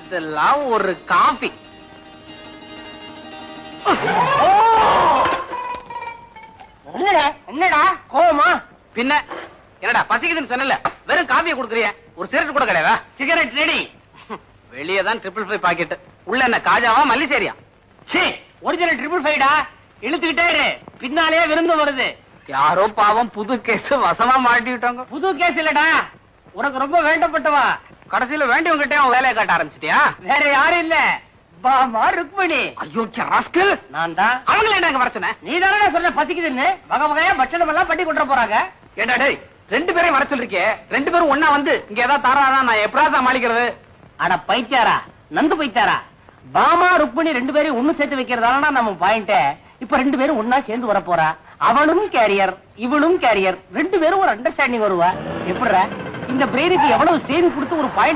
இதெல்லாம் ஒரு காபி. என்னடா கோவமா? பின்ன என்னடா பசிக்குதுன்னு சொன்னல, வெறும் காபியை கொடுக்குறிய, ஒரு சிகரெட் கூட கிடையாதா? Cigarette ready. வெளியே தான் 555 பாக்கெட், உள்ள என்ன காஜாவா மல்லிசேரியா? ஒரிஜினல் 555 டா. இழுத்துக்கிட்டே இரு, பின்னாலே விருந்து வருது. யாரோ பாவம் புது கேஸ் வசமா மாட்டிட்டாங்க. புது கேஸ் இல்லடா, உனக்கு ரொம்ப வேண்டப்பட்டவா. கடைசியில வேண்டியவங்கிட்டே அவன் வேலையை காட்ட ஆரம்பிச்சிட்டியா? வேற யாரும் இல்ல, பாமா ருக்மணி. ஐயோ ராஸ்கல், நான் தான். அவங்கள என்ன வர சொன்ன? நீ தானே சொன்ன பசிக்குதுன்னு, வகை வகையா பட்சணம் எல்லாம் பண்ணி கொண்டு போறாங்க. ஏண்டா டேய், 2 பேரையும் வர சொல்லிருக்கே, 2 பேரும் ஒன்னா வந்து இங்க ஏதாவது தாராதான் நான் எப்படா சமாளிக்கிறது? அட பைத்தியாரா, நந்து பைத்தியாரா, பாமா ருக்மணி 2 பேரையும் ஒண்ணு சேர்த்து வைக்கிறதால நம்ம பாயிண்ட். இப்ப 2 பேரும் ஒன்னா சேர்ந்து வர போறா. அவனும் கேரியர், இவனும் கேரியர், 2 பேரும் ஒரு அண்டர்ஸ்டாண்டிங் வருவா. எப்படிற இந்த பிரெயினுக்கு எவ்வளவு ஸ்ட்ரெயின் கொடுத்து ஒரு பாயிண்ட்